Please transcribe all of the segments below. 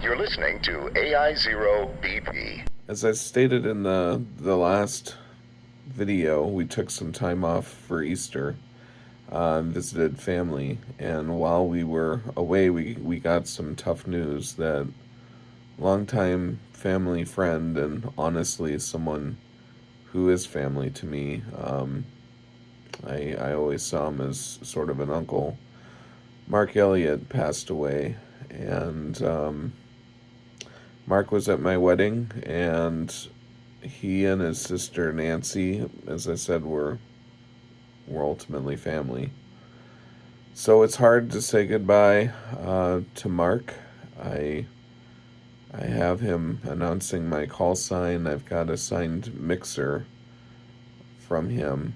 You're listening to AI0BP. As I stated in the last video, we took some time off for Easter, visited family, and while we were away, we got some tough news that longtime family friend and honestly someone who is family to me, I always saw him as sort of an uncle. Mark Elliott passed away, and Mark was at my wedding, and he and his sister Nancy, as I said, were ultimately family. So it's hard to say goodbye to Mark. I have him announcing my call sign. I've got a signed mixer from him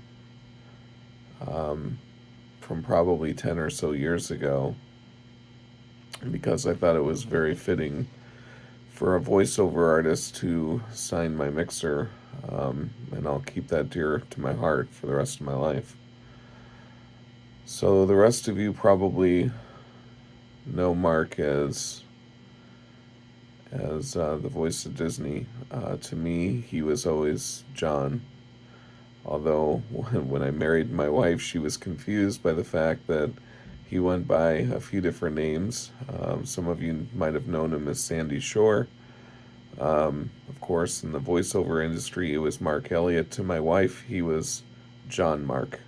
from probably 10 or so years ago, because I thought it was very fitting for a voiceover artist to sign my mixer, and I'll keep that dear to my heart for the rest of my life. So the rest of you probably know Mark as the voice of Disney. To me, he was always John. Although when I married my wife, she was confused by the fact that he went by a few different names. Some of you might have known him as Sandy Shore. Of course, in the voiceover industry, it was Mark Elliott. To my wife, he was John Mark.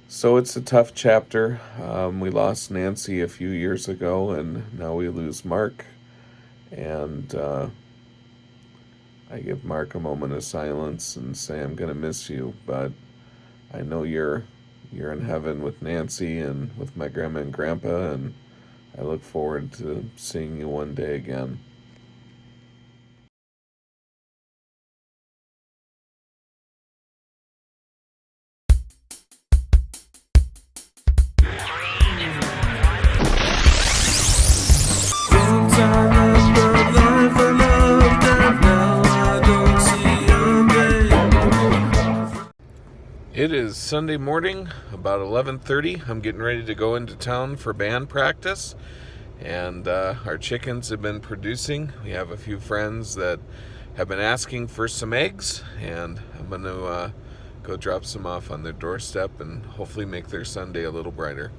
So it's a tough chapter. We lost Nancy a few years ago, and now we lose Mark. And I give Mark a moment of silence and say, I'm going to miss you, but I know you're in heaven with Nancy and with my grandma and grandpa, and I look forward to seeing you one day again. It is Sunday morning, about 11:30. I'm getting ready to go into town for band practice, and our chickens have been producing. We have a few friends that have been asking for some eggs, and I'm going to go drop some off on their doorstep and hopefully make their Sunday a little brighter.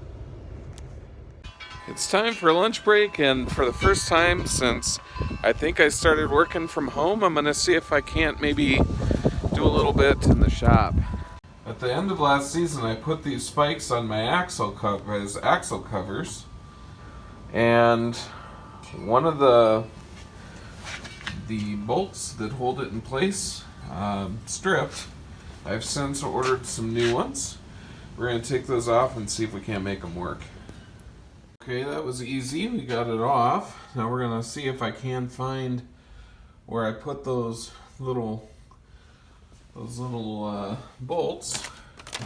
It's time for a lunch break, and for the first time since I think I started working from home, I'm going to see if I can't maybe do a little bit in the shop. At the end of last season, I put these spikes on my axle covers, and one of the bolts that hold it in place stripped. I've since ordered some new ones. We're going to take those off and see if we can't make them work. Okay, that was easy. We got it off. Now we're going to see if I can find where I put those little bolts,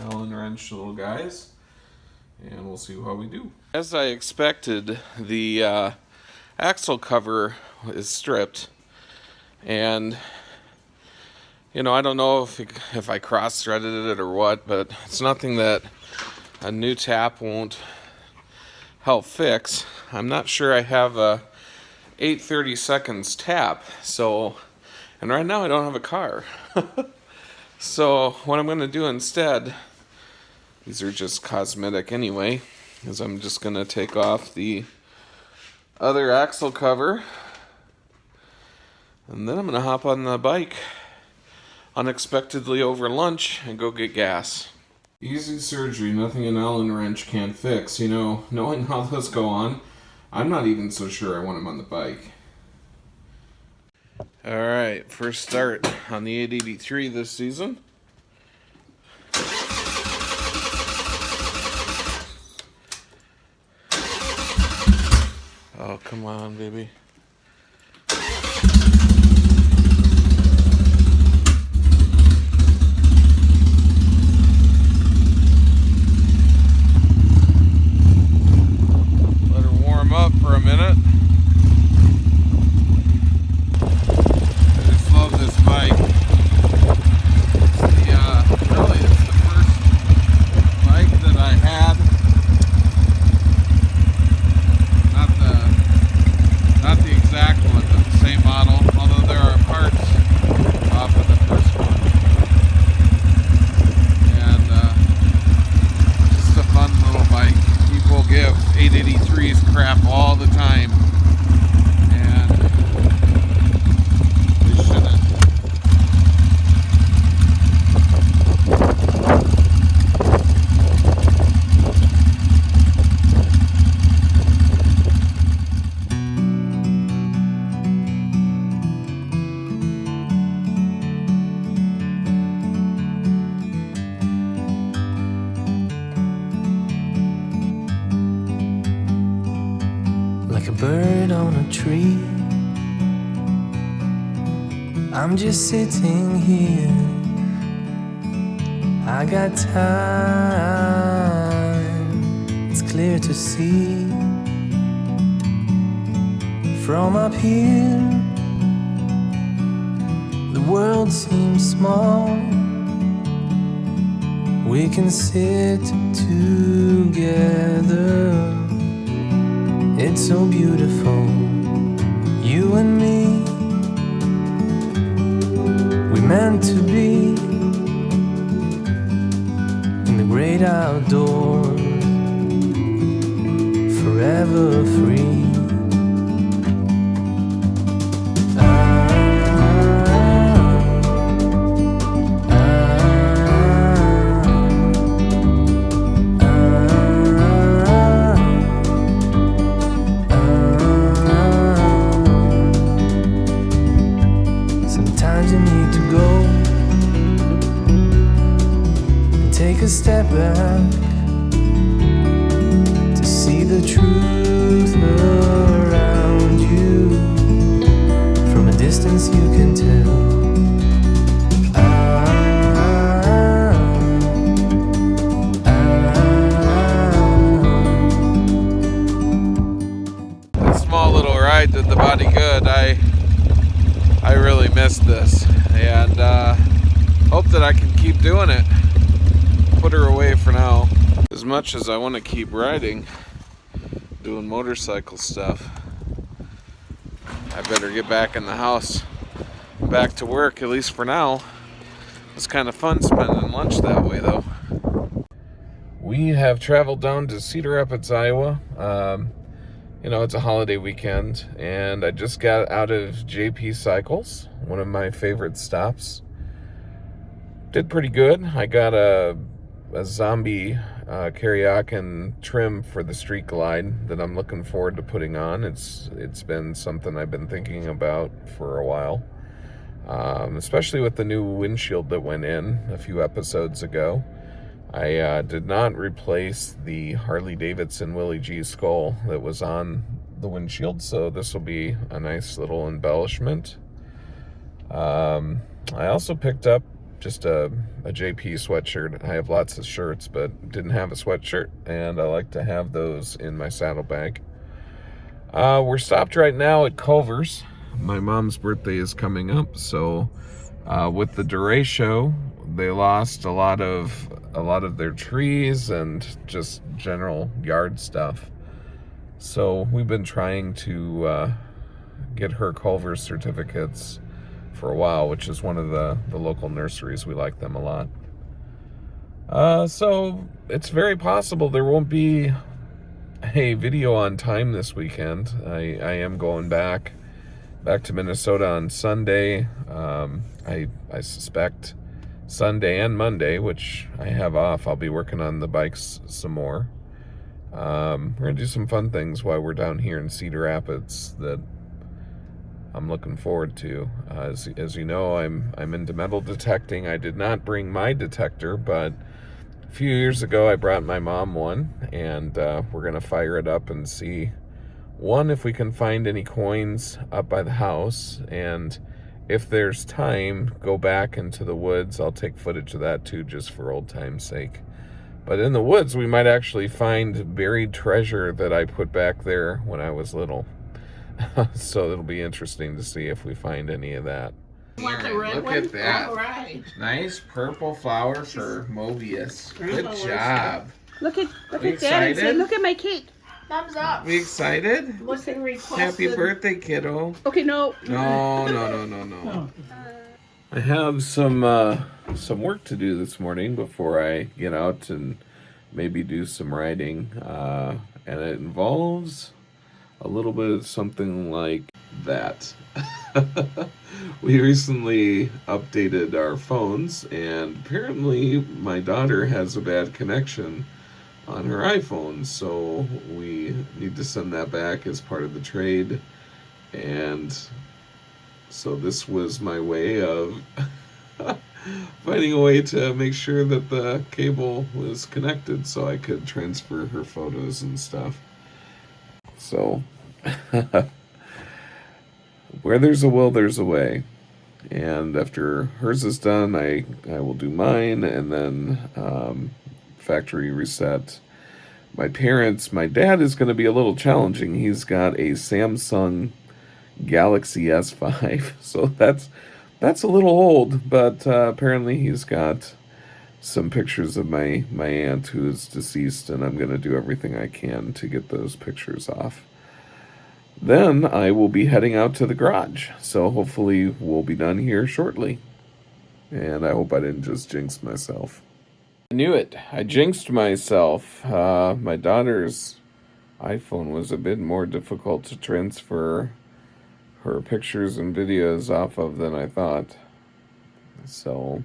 Allen wrench little guys, and we'll see how we do. As I expected, the axle cover is stripped, and I don't know if I cross-threaded it or what, but it's nothing that a new tap won't help fix. I'm not sure I have a 8/30 seconds tap, and right now I don't have a car. So what I'm going to do instead, these are just cosmetic anyway, is I'm just going to take off the other axle cover, and then I'm going to hop on the bike unexpectedly over lunch and go get gas. Easy surgery, nothing an Allen wrench can't fix. Knowing how those go on, I'm not even so sure I want them on the bike. Alright, first start on the 883 this season. Oh, come on, baby. Let her warm up for a minute. This bike. It's the first bike that I had. Not the bird on a tree. I'm just sitting here. I got time, it's clear to see. From up here, the world seems small. We can sit together. It's so beautiful, you and me. We meant to be in the great outdoors, forever free. Sometimes you need to go and take a step back to see the truth around you. From a distance you can tell. A small little ride did the body good. I really missed this, and hope that I can keep doing it. Put her away for now. As much as I want to keep riding, doing motorcycle stuff, I better get back in the house, back to work, at least for now. It's kind of fun spending lunch that way, though. We have traveled down to Cedar Rapids, Iowa. You know, it's a holiday weekend, and I just got out of JP Cycles, one of my favorite stops. Did pretty good. I got a zombie Karaoke trim for the Street Glide that I'm looking forward to putting on. It's been something I've been thinking about for a while, especially with the new windshield that went in a few episodes ago. I did not replace the Harley-Davidson Willie G skull that was on the windshield, so this will be a nice little embellishment. I also picked up just a JP sweatshirt. I have lots of shirts, but didn't have a sweatshirt, and I like to have those in my saddlebag. We're stopped right now at Culver's. My mom's birthday is coming up, so with the derecho, they lost a lot of their trees and just general yard stuff. So we've been trying to get her Culver's certificates for a while, which is one of the local nurseries. We like them a lot. So it's very possible there won't be a video on time this weekend. I am going back to Minnesota on Sunday. I suspect Sunday and Monday, which I have off, I'll be working on the bikes some more. We're gonna do some fun things while we're down here in Cedar Rapids that I'm looking forward to. As you know, I'm into metal detecting. I did not bring my detector, but a few years ago I brought my mom one, and we're gonna fire it up and see, one, if we can find any coins up by the house, and if there's time, go back into the woods. I'll take footage of that too, just for old time's sake. But in the woods, we might actually find buried treasure that I put back there when I was little. So it'll be interesting to see if we find any of that. Want the red Look one? at that. All right. Nice purple flower for Mobius. Good job. Look at We Daddy. Say, excited? look at my cake. Thumbs up. We excited? Listen, requested. Happy birthday, kiddo. Okay, no. No. I have some work to do this morning before I get out and maybe do some writing. And it involves a little bit of something like that. We recently updated our phones, and apparently my daughter has a bad connection on her iPhone, so we need to send that back as part of the trade. And so this was my way of finding a way to make sure that the cable was connected so I could transfer her photos and stuff. So Where there's a will, there's a way. And after hers is done, I will do mine, and then factory reset. My dad is going to be a little challenging. He's got a Samsung Galaxy S5, so that's a little old, but apparently he's got some pictures of my aunt who is deceased, and I'm going to do everything I can to get those pictures off. Then I will be heading out to the garage, so hopefully we'll be done here shortly. And I hope I didn't just jinx myself. I knew it. I jinxed myself. My daughter's iPhone was a bit more difficult to transfer her pictures and videos off of than I thought. So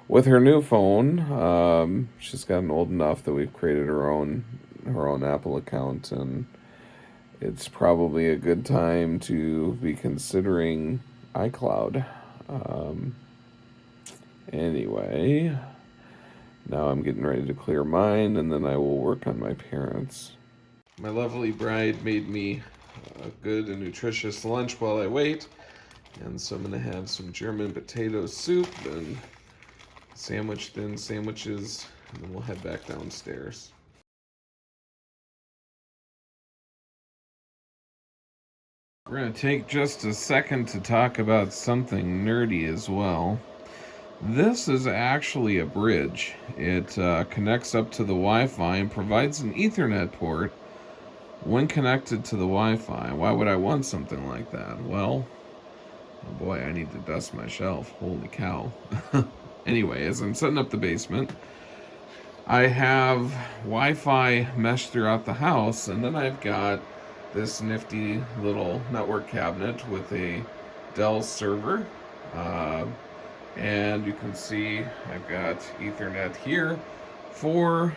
with her new phone, she's gotten old enough that we've created her own Apple account, and it's probably a good time to be considering iCloud. Anyway, now I'm getting ready to clear mine, and then I will work on my parents. My lovely bride made me a good and nutritious lunch while I wait, and so I'm going to have some German potato soup and thin sandwiches, and then we'll head back downstairs. We're going to take just a second to talk about something nerdy as well. This is actually a bridge. It connects up to the Wi-Fi and provides an Ethernet port when connected to the Wi-Fi. Why would I want something like that? Well, oh boy, I need to dust my shelf. Holy cow. Anyway, as I'm setting up the basement, I have Wi-Fi mesh throughout the house, and then I've got this nifty little network cabinet with a Dell server. And you can see I've got Ethernet here for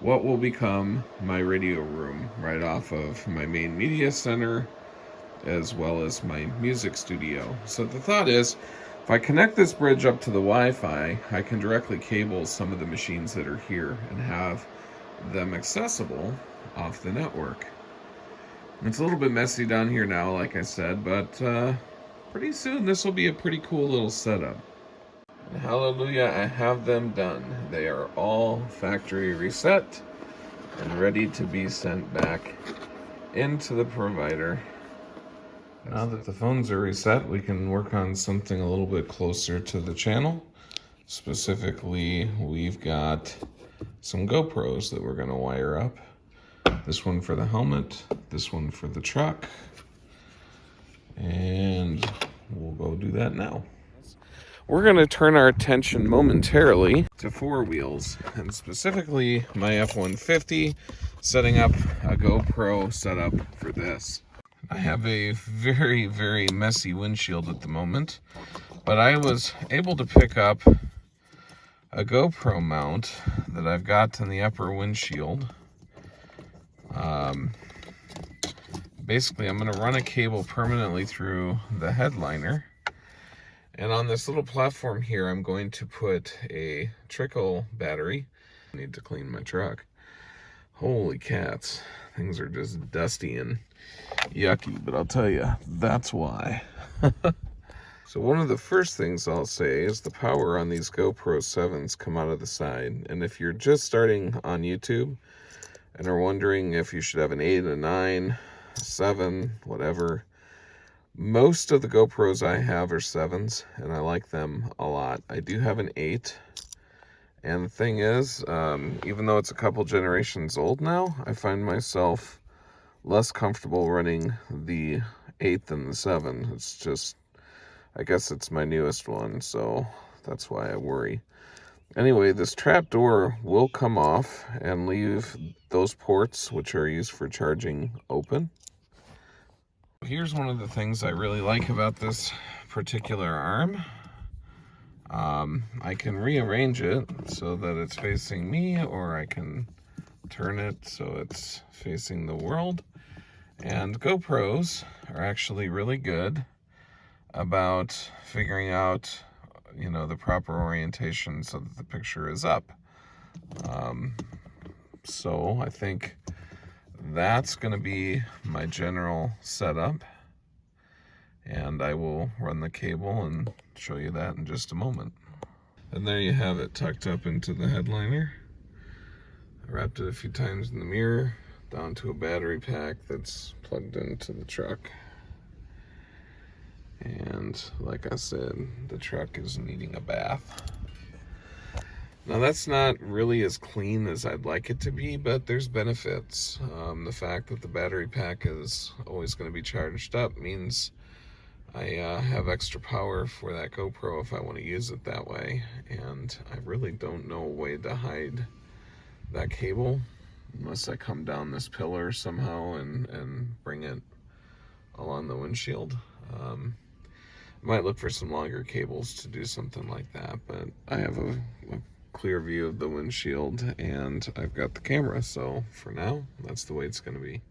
what will become my radio room right off of my main media center, as well as my music studio. So the thought is, if I connect this bridge up to the Wi-Fi, I can directly cable some of the machines that are here and have them accessible off the network. It's a little bit messy down here now, like I said, but pretty soon this will be a pretty cool little setup. And hallelujah, I have them done. They are all factory reset and ready to be sent back into the provider. Now that the phones are reset, we can work on something a little bit closer to the channel. Specifically, we've got some GoPros that we're going to wire up. This one for the helmet, this one for the truck, and we'll go do that now. We're going to turn our attention momentarily to four wheels, and specifically my F-150, setting up a GoPro setup for this. I have a very, very messy windshield at the moment, but I was able to pick up a GoPro mount that I've got in the upper windshield. Basically, I'm going to run a cable permanently through the headliner. And on this little platform here, I'm going to put a trickle battery. I need to clean my truck. Holy cats. Things are just dusty and yucky, but I'll tell you, that's why. So one of the first things I'll say is the power on these GoPro 7s come out of the side. And if you're just starting on YouTube and are wondering if you should have an 8, a 9, a 7, whatever, most of the GoPros I have are 7s, and I like them a lot. I do have an 8, and the thing is, even though it's a couple generations old now, I find myself less comfortable running the 8 than the 7. It's just, I guess it's my newest one, so that's why I worry. Anyway, this trap door will come off and leave those ports, which are used for charging, open. Here's one of the things I really like about this particular arm. I can rearrange it so that it's facing me, or I can turn it so it's facing the world. And GoPros are actually really good about figuring out, you know, the proper orientation so that the picture is up. So I think that's going to be my general setup. And I will run the cable and show you that in just a moment. And there you have it, tucked up into the headliner. I wrapped it a few times in the mirror, down to a battery pack that's plugged into the truck. And like I said, the truck is needing a bath. Now that's not really as clean as I'd like it to be, but there's benefits. The fact that the battery pack is always going to be charged up means I have extra power for that GoPro if I want to use it that way. And I really don't know a way to hide that cable unless I come down this pillar somehow and bring it along the windshield. I might look for some longer cables to do something like that, but I have a clear view of the windshield and I've got the camera, so for now that's the way it's going to be.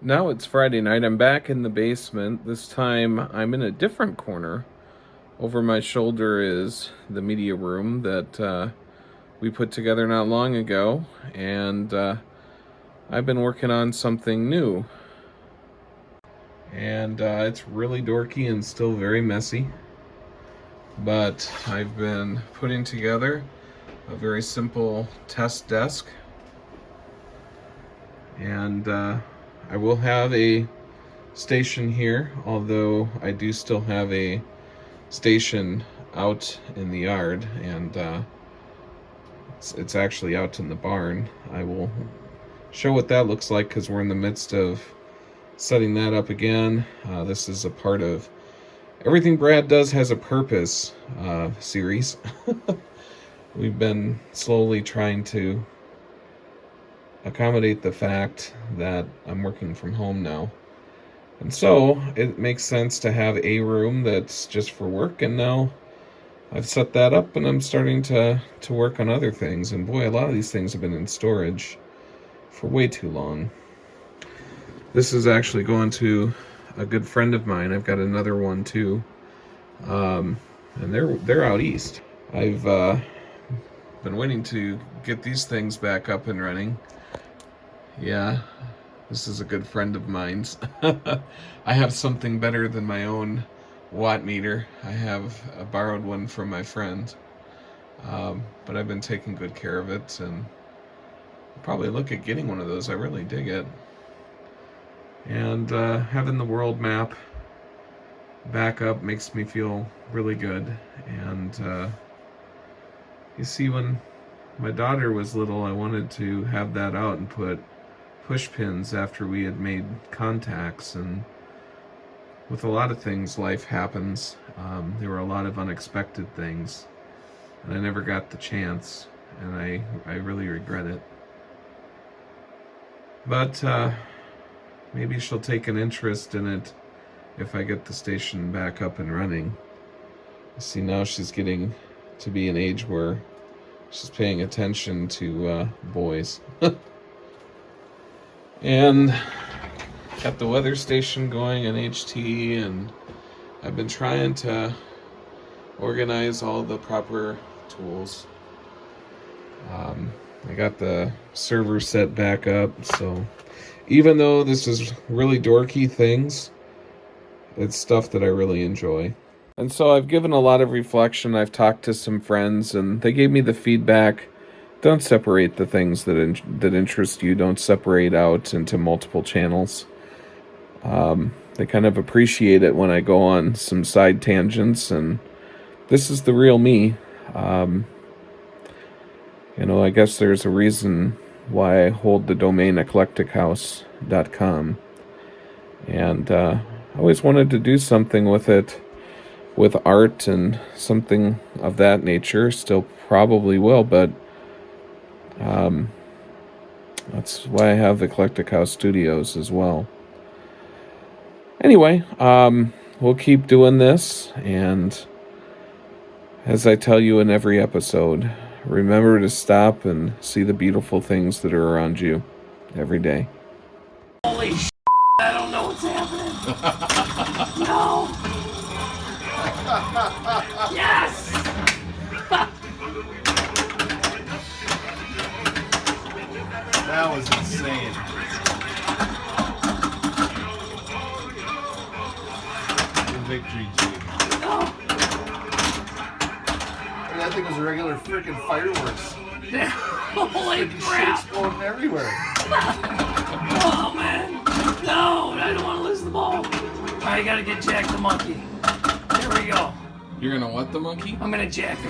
Now it's Friday night. I'm back in the basement. This time I'm in a different corner. Over my shoulder is the media room that we put together not long ago, and I've been working on something new. And it's really dorky and still very messy, but I've been putting together a very simple test desk, and I will have a station here, although I do still have a station out in the yard, and it's actually out in the barn. I will show what that looks like because we're in the midst of setting that up again. This is a part of Everything Brad Does Has a Purpose series. We've been slowly trying to accommodate the fact that I'm working from home now. And so it makes sense to have a room that's just for work, and now I've set that up and I'm starting to work on other things. And boy, a lot of these things have been in storage for way too long. This is actually going to a good friend of mine. I've got another one too. And they're out east. I've been waiting to get these things back up and running. Yeah, this is a good friend of mine's. I have something better than my own watt meter. I have a borrowed one from my friend. But I've been taking good care of it, and I'll probably look at getting one of those. I really dig it. And having the world map back up makes me feel really good. And you see, when my daughter was little, I wanted to have that out and put push pins after we had made contacts, and with a lot of things, life happens. There were a lot of unexpected things, and I never got the chance, and I really regret it. But maybe she'll take an interest in it if I get the station back up and running. You see, now she's getting to be an age where she's paying attention to boys. And got the weather station going on HT, and I've been trying to organize all the proper tools. I got the server set back up, so even though this is really dorky things, it's stuff that I really enjoy. And so I've given a lot of reflection. I've talked to some friends, and they gave me the feedback: don't separate the things that interest you. Don't separate out into multiple channels. They kind of appreciate it when I go on some side tangents, and this is the real me. I guess there's a reason why I hold the domain eclectichouse.com. And I always wanted to do something with it, with art and something of that nature. Still probably will, but that's why I have Eclectic House Studios as well. Anyway, we'll keep doing this, and as I tell you in every episode, remember to stop and see the beautiful things that are around you every day. Holy shit, I don't know what's happening. No. Yes! That was insane. victory Jeep. No. I mean, that thing was a regular freaking fireworks. Holy Shit crap. exploding everywhere. Oh, man. No, I don't want to lose the ball. I gotta get Jack the monkey. There we go. You're gonna what the monkey? I'm gonna jack the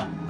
monkey.